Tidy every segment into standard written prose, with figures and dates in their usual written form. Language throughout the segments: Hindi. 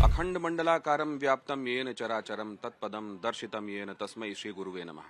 अखंड मंडलाकारं व्याप्तं येन चराचरं तत्पदं दर्शितं येन तस्मै श्री गुरुवे नमः।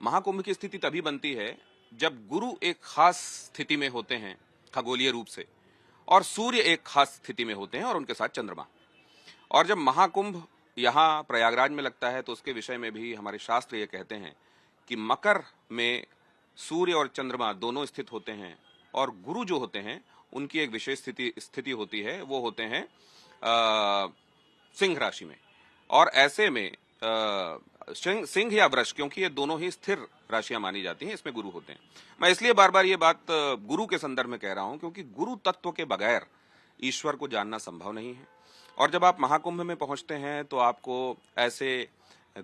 महाकुंभ की स्थिति तभी बनती है जब गुरु एक खास स्थिति में होते हैं खगोलीय रूप से, और सूर्य एक खास स्थिति में होते हैं और उनके साथ चंद्रमा। और जब महाकुंभ यहाँ प्रयागराज में लगता है तो उसके विषय में भी हमारे शास्त्र ये कहते हैं कि मकर में सूर्य और चंद्रमा दोनों स्थित होते हैं, और गुरु जो होते हैं उनकी एक विशेष स्थिति होती है, वो होते हैं सिंह राशि में। और ऐसे में सिंह या वृष, क्योंकि ये दोनों ही स्थिर राशियां मानी जाती हैं, इसमें गुरु होते हैं। मैं इसलिए बार बार ये बात गुरु के संदर्भ में कह रहा हूं क्योंकि गुरु तत्व के बगैर ईश्वर को जानना संभव नहीं है। और जब आप महाकुंभ में पहुंचते हैं तो आपको ऐसे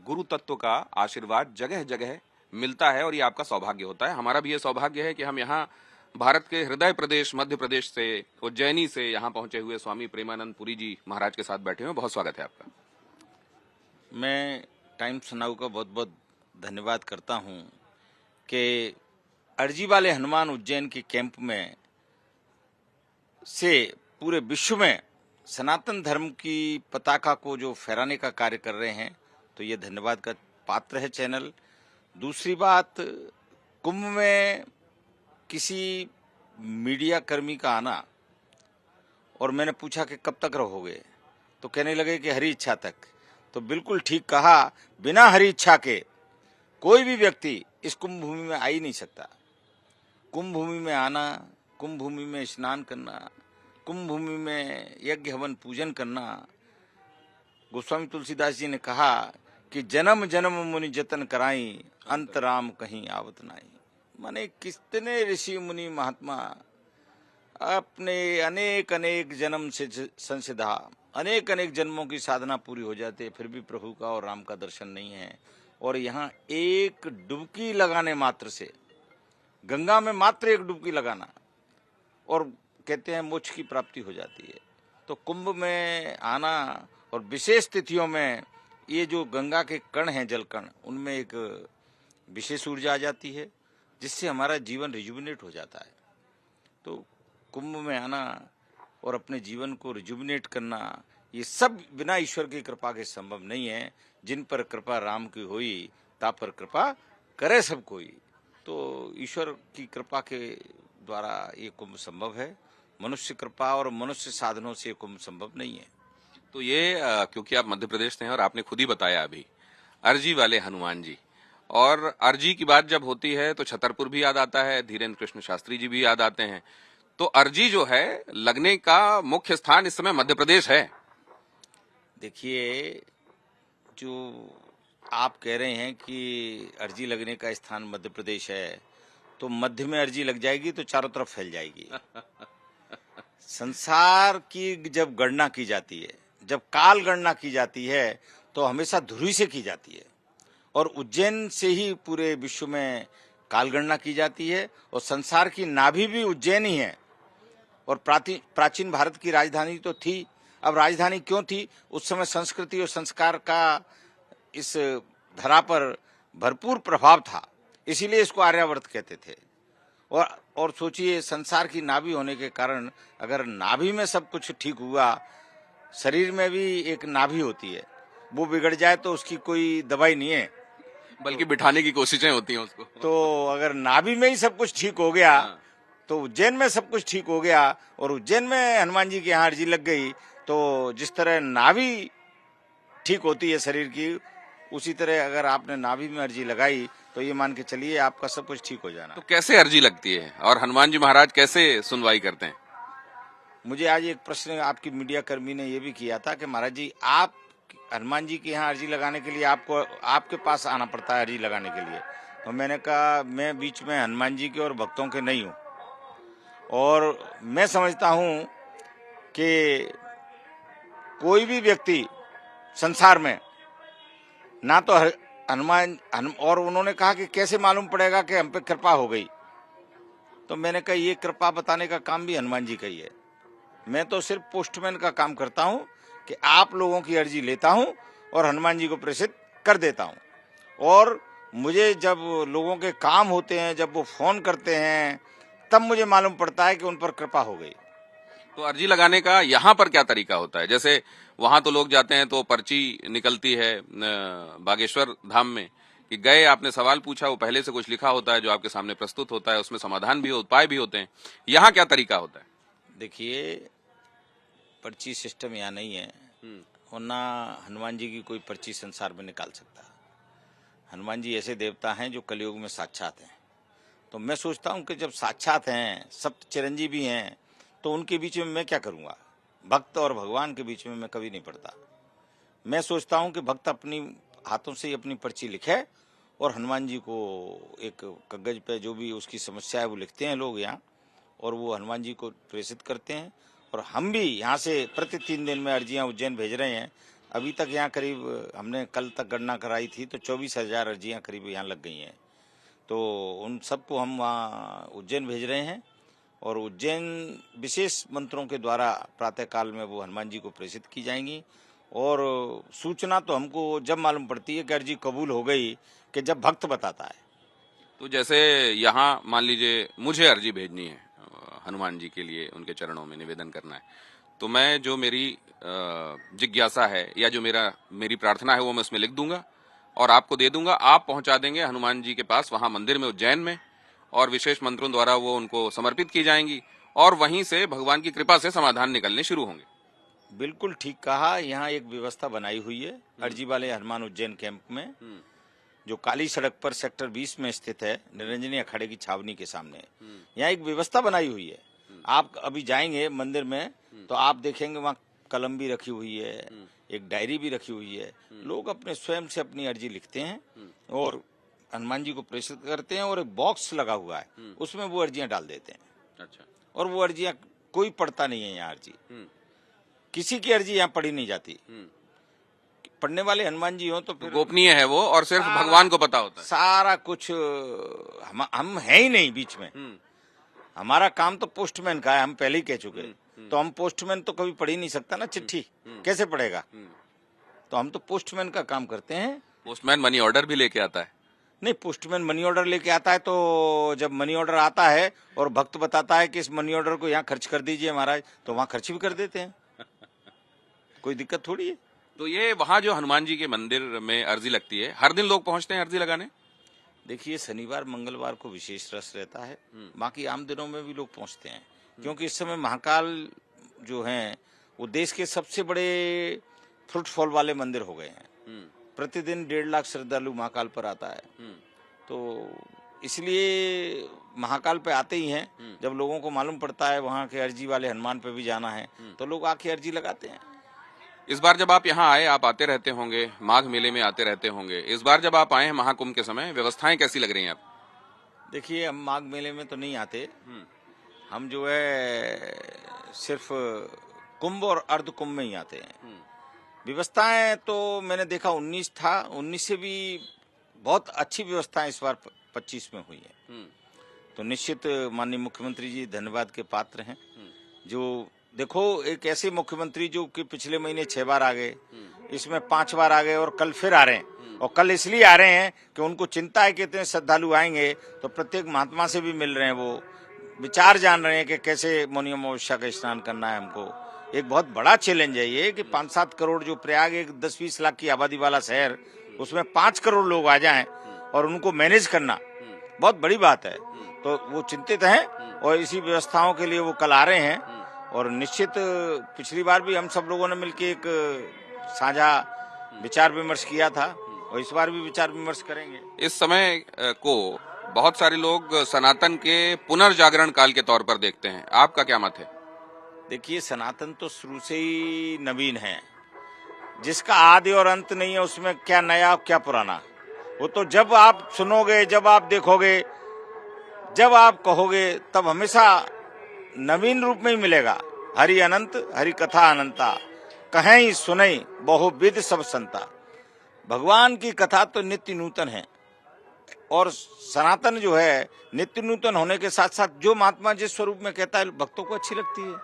गुरु तत्व का आशीर्वाद जगह जगह मिलता है, और ये आपका सौभाग्य होता है। हमारा भी ये सौभाग्य है कि हम यहाँ भारत के हृदय प्रदेश मध्य प्रदेश से, उज्जैनी से यहाँ पहुंचे हुए स्वामी प्रेमानंद पुरी जी महाराज के साथ बैठे हुए। बहुत स्वागत है आपका। मैं टाइम्स नाउ का बहुत बहुत धन्यवाद करता हूं कि अर्जी वाले हनुमान उज्जैन के कैंप में से पूरे विश्व में सनातन धर्म की पताका को जो फहराने का कार्य कर रहे हैं, तो ये धन्यवाद का पात्र है चैनल। दूसरी बात, कुंभ में किसी मीडिया कर्मी का आना, और मैंने पूछा कि कब तक रहोगे, तो कहने लगे कि हरी इच्छा तक। तो बिल्कुल ठीक कहा, बिना हरी इच्छा के कोई भी व्यक्ति इस कुंभ भूमि में आ ही नहीं सकता। कुंभ भूमि में आना, कुंभ भूमि में स्नान करना, कुंभ भूमि में यज्ञ हवन पूजन करना। गोस्वामी तुलसीदास जी ने कहा कि जन्म जन्म मुनि जतन कराई, अंत राम कहीं आवत नाई। माने कितने ऋषि मुनि महात्मा अपने अनेक अनेक जन्म से संसिधा, अनेक अनेक जन्मों की साधना पूरी हो जाती है, फिर भी प्रभु का और राम का दर्शन नहीं है। और यहाँ एक डुबकी लगाने मात्र से, गंगा में मात्र एक डुबकी लगाना, और कहते हैं मोक्ष की प्राप्ति हो जाती है। तो कुंभ में आना, और विशेष तिथियों में ये जो गंगा के कण हैं, जल कण, उनमें एक विशेष ऊर्जा आ जाती है जिससे हमारा जीवन रिजुविनेट हो जाता है। तो कुंभ में आना और अपने जीवन को रिजुविनेट करना, ये सब बिना ईश्वर की कृपा के संभव नहीं है। जिन पर कृपा राम की होई, ता पर कृपा करे सब कोई। तो ईश्वर की कृपा के द्वारा ये कुंभ संभव है। मनुष्य कृपा और मनुष्य साधनों से कुंभ संभव नहीं है। तो ये क्योंकि आप मध्य प्रदेश से हैं और आपने खुद ही बताया अभी अर्जी वाले हनुमान जी, और अर्जी की बात जब होती है तो छतरपुर भी याद आता है, धीरेन्द्र कृष्ण शास्त्री जी भी याद आते हैं। तो अर्जी जो है लगने का मुख्य स्थान इस समय मध्य प्रदेश है। देखिए, जो आप कह रहे हैं कि अर्जी लगने का स्थान मध्य प्रदेश है, तो मध्य में अर्जी लग जाएगी तो चारों तरफ फैल जाएगी। संसार की जब गणना की जाती है, जब काल गणना की जाती है, तो हमेशा ध्रुवी से की जाती है, और उज्जैन से ही पूरे विश्व में काल गणना की जाती है। और संसार की नाभि भी उज्जैन ही है। और प्राचीन भारत की राजधानी तो थी। अब राजधानी क्यों थी? उस समय संस्कृति और संस्कार का इस धरा पर भरपूर प्रभाव था, इसीलिए इसको आर्यावर्त कहते थे। और सोचिए, संसार की नाभि होने के कारण अगर नाभि में सब कुछ ठीक हुआ, शरीर में भी एक नाभि होती है, वो बिगड़ जाए तो उसकी कोई दवाई नहीं है, बल्कि बिठाने की कोशिशें होती हैं उसको। तो अगर नाभि में ही सब कुछ ठीक हो गया, तो उज्जैन में सब कुछ ठीक हो गया। और उज्जैन में हनुमान जी की यहाँ अर्जी लग गई, तो जिस तरह नाभि ठीक होती है शरीर की, उसी तरह अगर आपने नाभि में अर्जी लगाई तो ये मान के चलिए आपका सब कुछ ठीक हो जाना। तो कैसे अर्जी लगती है और हनुमान जी महाराज कैसे सुनवाई करते हैं? मुझे आज एक प्रश्न आपकी मीडिया कर्मी ने ये भी किया था कि महाराज जी, आप हनुमान जी के यहाँ अर्जी लगाने के लिए आपको आपके पास आना पड़ता है अर्जी लगाने के लिए। तो मैंने कहा, मैं बीच में हनुमान जी के और भक्तों के नहीं हूँ, और मैं समझता हूँ कि कोई भी व्यक्ति संसार में ना तो हनुमान, और उन्होंने कहा कि कैसे मालूम पड़ेगा कि हम पे कृपा हो गई। तो मैंने कहा, ये कृपा बताने का काम भी हनुमान जी का ही है। मैं तो सिर्फ पोस्टमैन का काम करता हूँ कि आप लोगों की अर्जी लेता हूँ और हनुमान जी को प्रेषित कर देता हूँ। और मुझे जब लोगों के काम होते हैं, जब वो फोन करते हैं, तब मुझे मालूम पड़ता है कि उन पर कृपा हो गई। तो अर्जी लगाने का यहाँ पर क्या तरीका होता है? जैसे वहां तो लोग जाते हैं तो पर्ची निकलती है बागेश्वर धाम में कि गए, आपने सवाल पूछा, वो पहले से कुछ लिखा होता है जो आपके सामने प्रस्तुत होता है, उसमें समाधान भी उपाय भी होते हैं। यहाँ क्या तरीका होता है? देखिए, पर्ची सिस्टम यहाँ नहीं है, वरना हनुमान जी की कोई पर्ची संसार में निकाल सकता है। हनुमान जी ऐसे देवता हैं जो कलयुग में साक्षात हैं। तो मैं सोचता हूँ कि जब साक्षात हैं, सप्त चिरंजीवी हैं, तो उनके बीच में मैं क्या करूँगा? भक्त और भगवान के बीच में मैं कभी नहीं पड़ता। मैं सोचता हूँ कि भक्त अपनी हाथों से ही अपनी पर्ची लिखे और हनुमान जी को एक कागज पे जो भी उसकी समस्या है वो लिखते हैं लोग यहाँ, और वो हनुमान जी को प्रेषित करते हैं। और हम भी यहाँ से प्रति 3 दिन में अर्जियाँ उज्जैन भेज रहे हैं। अभी तक यहाँ करीब, हमने कल तक गणना कराई थी, तो 24,000 अर्जियाँ करीब यहाँ लग गई हैं। तो उन सबको हम वहाँ उज्जैन भेज रहे हैं, और उज्जैन विशेष मंत्रों के द्वारा प्रातःकाल में वो हनुमान जी को प्रेषित की जाएंगी। और सूचना तो हमको जब मालूम पड़ती है कि अर्जी कबूल हो गई, कि जब भक्त बताता है। तो जैसे यहाँ मान लीजिए मुझे अर्जी भेजनी है हनुमान जी के लिए, उनके चरणों में निवेदन करना है, तो मैं जो मेरी जिज्ञासा है या जो मेरी प्रार्थना है वो मैं उसमें लिख दूंगा और आपको दे दूंगा। आप पहुंचा देंगे हनुमान जी के पास वहां मंदिर में उज्जैन में, और विशेष मंत्रों द्वारा वो उनको समर्पित की जाएंगी और वहीं से भगवान की कृपा से समाधान निकलने शुरू होंगे। बिल्कुल ठीक कहा। यहाँ एक व्यवस्था बनाई हुई है अर्जी वाले हनुमान उज्जैन कैंप में, जो काली सड़क पर सेक्टर 20 में स्थित है, निरंजनी अखाड़े की छावनी के सामने। यहाँ एक व्यवस्था बनाई हुई है। आप अभी जाएंगे मंदिर में तो आप देखेंगे वहाँ कलम भी रखी हुई है, एक डायरी भी रखी हुई है। लोग अपने स्वयं से अपनी अर्जी लिखते हैं और हनुमान जी को प्रेषित करते हैं, और एक बॉक्स लगा हुआ है, उसमें वो अर्जियां डाल देते हैं। अच्छा। और वो अर्जियां कोई पढ़ता नहीं है यहाँ। अर्जी किसी की अर्जी यहाँ पढ़ी नहीं जाती। पढ़ने वाले हनुमान जी हो तो फिर गोपनीय है वो, और सिर्फ भगवान को पता होता है सारा कुछ। हम है ही नहीं बीच में। हमारा काम तो पोस्टमैन का है, हम पहले ही कह चुके। तो हम पोस्टमैन तो कभी पढ़ ही नहीं सकता ना, चिट्ठी कैसे पढ़ेगा? तो हम तो पोस्टमैन का काम करते हैं। पोस्टमैन मनी ऑर्डर भी लेके आता है? नहीं, पोस्टमैन मनी ऑर्डर लेके आता है, तो जब मनी ऑर्डर आता है और भक्त बताता है कि इस मनी ऑर्डर को यहाँ खर्च कर दीजिए महाराज, तो वहाँ खर्च भी कर देते हैं। कोई दिक्कत थोड़ी है। तो ये वहाँ जो हनुमान जी के मंदिर में अर्जी लगती है, हर दिन लोग पहुंचते हैं अर्जी लगाने? देखिए, शनिवार मंगलवार को विशेष रस रहता है, बाकी आम दिनों में भी लोग पहुंचते हैं, क्योंकि इस समय महाकाल जो हैं वो देश के सबसे बड़े फ्रूटफॉल वाले मंदिर हो गए हैं। प्रतिदिन 1.5 लाख श्रद्धालु महाकाल पर आता है। तो इसलिए महाकाल पे आते ही हैं। जब लोगों को मालूम पड़ता है वहाँ के अर्जी वाले हनुमान पे भी जाना है, तो लोग आके अर्जी लगाते हैं। इस बार जब आप यहाँ आए, आप आते रहते होंगे, माघ मेले में आते रहते होंगे, इस बार जब आप आए हैं महाकुंभ के समय, व्यवस्थाएं कैसी लग रही हैं आप? देखिए, हम माघ मेले में तो नहीं आते। हम जो है सिर्फ कुंभ और अर्ध कुंभ में ही आते हैं। व्यवस्थाएं तो मैंने देखा 19 था, 19 से भी बहुत अच्छी व्यवस्थाएं इस बार 25 में हुई है। तो निश्चित माननीय मुख्यमंत्री जी धन्यवाद के पात्र हैं। जो देखो, एक ऐसे मुख्यमंत्री जो कि पिछले महीने 6 बार आ गए, इसमें 5 बार आ गए और कल फिर आ रहे हैं। और कल इसलिए आ रहे हैं कि उनको चिंता है कि इतने श्रद्धालु आएंगे, तो प्रत्येक महात्मा से भी मिल रहे हैं, वो विचार जान रहे हैं कि कैसे मौनी अमावस्या का स्नान करना है हमको। एक बहुत बड़ा चैलेंज है ये कि 5-7 करोड़, जो प्रयाग एक 10-20 लाख की आबादी वाला शहर, उसमें 5 करोड़ लोग आ जाएं और उनको मैनेज करना बहुत बड़ी बात है। तो वो चिंतित हैं और इसी व्यवस्थाओं के लिए वो कल आ रहे हैं। और निश्चित पिछली बार भी हम सब लोगों ने मिलकर एक साझा विचार विमर्श किया था, और इस बार भी विचार विमर्श करेंगे। इस समय को बहुत सारे लोग सनातन के पुनर्जागरण काल के तौर पर देखते हैं, आपका क्या मत है? देखिए, सनातन तो शुरू से ही नवीन है, जिसका आदि और अंत नहीं है, उसमें क्या नया क्या पुराना। वो तो जब आप सुनोगे, जब आप देखोगे, जब आप कहोगे, तब हमेशा नवीन रूप में ही मिलेगा। हरि अनंत, हरि कथा अनंता, कहीं सुनई बहुविध सब संता। भगवान की कथा तो नित्य नूतन है, और सनातन जो है नित्य नूतन होने के साथ साथ जो महात्मा जिस स्वरूप में कहता है, भक्तों को अच्छी लगती है।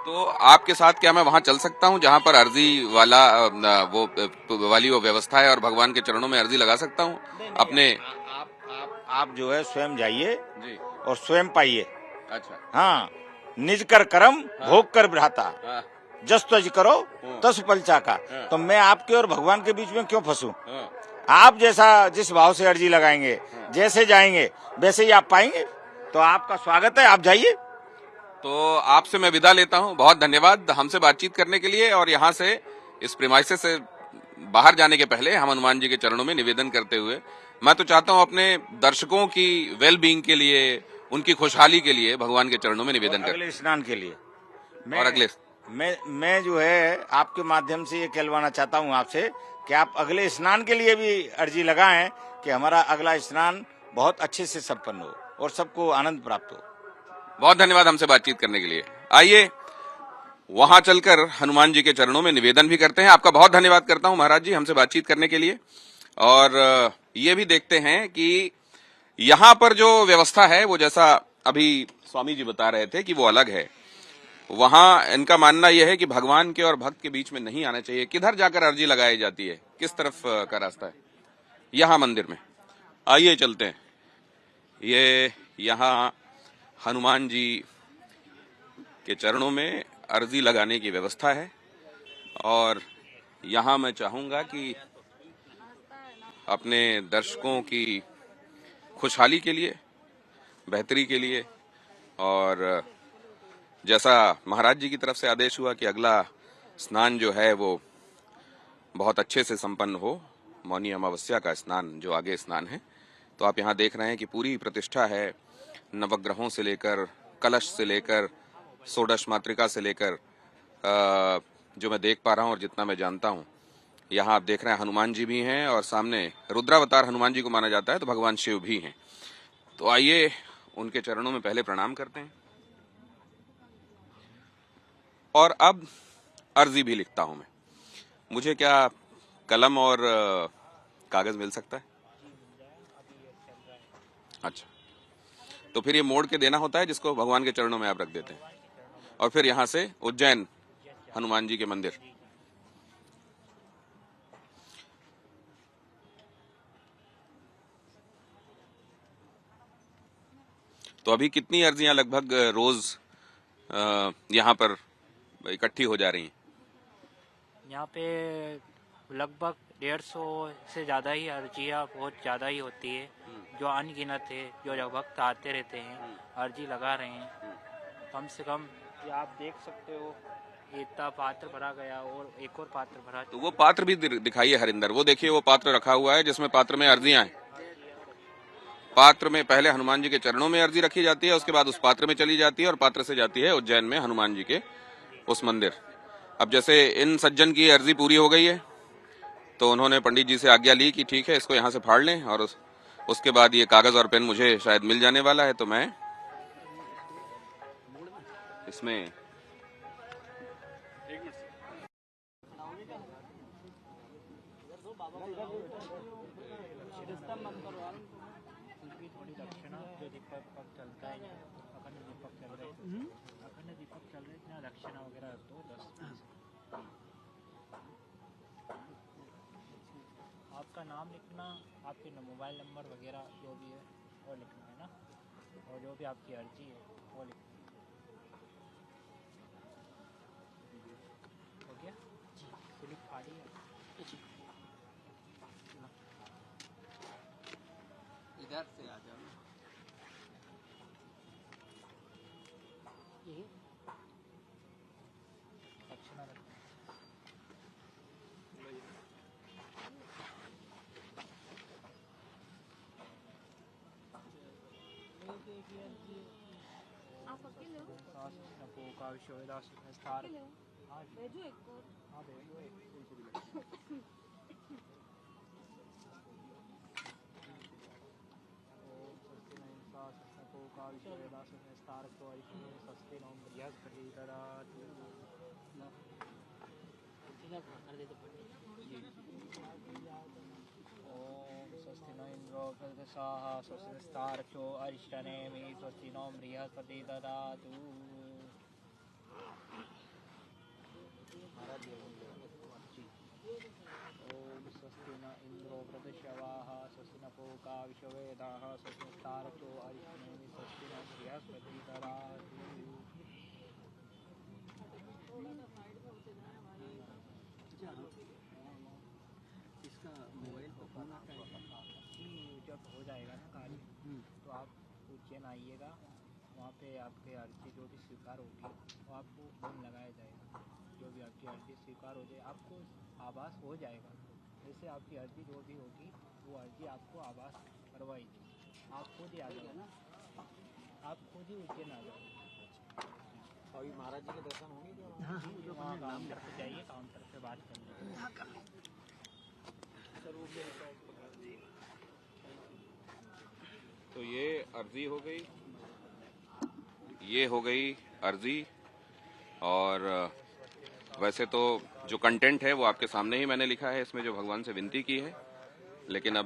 तो आपके साथ क्या मैं वहां चल सकता हूं जहां पर अर्जी वाला वो व्यवस्था है, और भगवान के चरणों में अर्जी लगा सकता हूं? अपने आप जो है स्वयं जाइए और स्वयं पाइए। अच्छा। हाँ, निज कर कर्म भोग कर भ्राता, हाँ, जस तज करो तस पलचा का। तो मैं आपके और भगवान के बीच में क्यों फंसूं? आप जैसा जिस भाव से अर्जी लगाएंगे, जैसे जाएंगे वैसे ही आप पाएंगे। तो आपका स्वागत है, आप जाइए। तो आपसे मैं विदा लेता हूं। बहुत धन्यवाद हमसे बातचीत करने के लिए। और यहाँ से इस प्रीमाइसेस से बाहर जाने के पहले हम हनुमान जी के चरणों में निवेदन करते हुए, मैं तो चाहता हूं अपने दर्शकों की वेल बीइंग के लिए, उनकी खुशहाली के लिए भगवान के चरणों में निवेदन कर। अगले स्नान के लिए और अगले मैं जो है आपके माध्यम से ये कहलवाना चाहता हूँ आपसे कि आप अगले स्नान के लिए भी अर्जी लगाएं कि हमारा अगला स्नान बहुत अच्छे से संपन्न हो और सबको आनंद प्राप्त हो। बहुत धन्यवाद हमसे बातचीत करने के लिए। आइए वहां चलकर हनुमान जी के चरणों में निवेदन भी करते हैं। आपका बहुत धन्यवाद करता हूं महाराज जी हमसे बातचीत करने के लिए। और ये भी देखते हैं कि यहां पर जो व्यवस्था है वो जैसा अभी स्वामी जी बता रहे थे कि वो अलग है। वहां इनका मानना यह है कि भगवान के और भक्त के बीच में नहीं आना चाहिए। किधर जाकर अर्जी लगाई जाती है, किस तरफ का रास्ता है? यहां मंदिर में। आइए चलते हैं। ये यहां हनुमान जी के चरणों में अर्जी लगाने की व्यवस्था है। और यहां मैं चाहूंगा कि अपने दर्शकों की खुशहाली के लिए, बेहतरी के लिए, और जैसा महाराज जी की तरफ से आदेश हुआ कि अगला स्नान जो है वो बहुत अच्छे से संपन्न हो, मौनी अमावस्या का स्नान जो आगे स्नान है। तो आप यहाँ देख रहे हैं कि पूरी प्रतिष्ठा है, नवग्रहों से लेकर, कलश से लेकर, षोडश मातृका से लेकर, जो मैं देख पा रहा हूँ और जितना मैं जानता हूँ, यहाँ आप देख रहे हैं हनुमान जी भी हैं और सामने रुद्रावतार हनुमान जी को माना जाता है तो भगवान शिव भी हैं। तो आइए उनके चरणों में पहले प्रणाम करते हैं और अब अर्जी भी लिखता हूं मैं। मुझे क्या कलम और कागज मिल सकता है? अच्छा, तो फिर ये मोड़ के देना होता है जिसको भगवान के चरणों में आप रख देते हैं और फिर यहां से उज्जैन हनुमान जी के मंदिर। तो अभी कितनी अर्जियां लगभग रोज यहाँ पर इकट्ठी हो जा रही हैं? यहाँ पे लगभग 150 से ज़्यादा ही अर्जियाँ बहुत ज़्यादा ही होती है, जो अनगिनत है, जो भक्त आते रहते हैं, अर्जी लगा रहे हैं। कम से कम ये आप देख सकते हो, इतना पात्र भरा गया और एक और पात्र भरा। तो वो पात्र भी दिखाइए हरिंदर, वो देखिए वो पात्र रखा हुआ है जिसमें पात्र में अर्जियां हैं। पात्र में पहले हनुमान जी के चरणों में अर्जी रखी जाती है, उसके बाद उस पात्र में चली जाती है और पात्र से जाती है उज्जैन में हनुमान जी के उस मंदिर। अब जैसे इन सज्जन की अर्जी पूरी हो गई है तो उन्होंने पंडित जी से आज्ञा ली कि ठीक है इसको यहाँ से फाड़ लें, और उसके बाद ये कागज और पेन मुझे शायद मिल जाने वाला है। तो मैं इसमें थोड़ी दक्षिणा जो दीपक चलता है, अखंड दीपक चल रहा है, अखंड दीपक चल रहे इतना दक्षिणा वगैरह तो 10। आपका नाम लिखना, आपके मोबाइल नंबर वगैरह जो भी है वो लिखना है ना, और जो भी आपकी अर्जी है वो लिखना हो गया। स्लिप खाली है, इधर से आ जाओ। दक्षिणा रखना। आप अकेले हो? का विश्वविदास स्थार। हाँ भेजो एक और। हाँ भेजो एक। स्वस्ति नम बृहस्पति ददातु। ओम स्वस्ति न इंद्रो प्रदशाः स्वस्ति नस्तार्क्ष्यो अरिष्टनेमि स्वस्ति नो बृहस्पति ददातु। ओम स्वस्ति न इंद्रो प्रदशवाः स्वस्ति न पूषा विश्ववेदाः स्वस्ति नस्तार्क्ष्यो अरिष्टनेमि इसका मोबाइल पर फोन आता है। जब हो जाएगा ना कार्य तो आप उज्जैन आइएगा, वहाँ पे आपके अर्जी जो भी स्वीकार होगी वो आपको फोन लगाया जाएगा। जो भी आपकी अर्जी स्वीकार हो जाए आपको आभास हो जाएगा। जैसे आपकी अर्जी जो भी होगी वो अर्जी आपको आभास करवाई जाएगी। आप खुद ही आ जाओ, आप खुद ही उज्जैन आ जाओ। अभी महाराज जी के दर्शन होंगे क्या? हाँ वहाँ काउंटर पे जाइए, काउंटर पे बात कर लीजिए। तो ये अर्जी हो गई, ये हो गई अर्जी। और वैसे तो जो कंटेंट है वो आपके सामने ही मैंने लिखा है, इसमें जो भगवान से विनती की है। लेकिन अब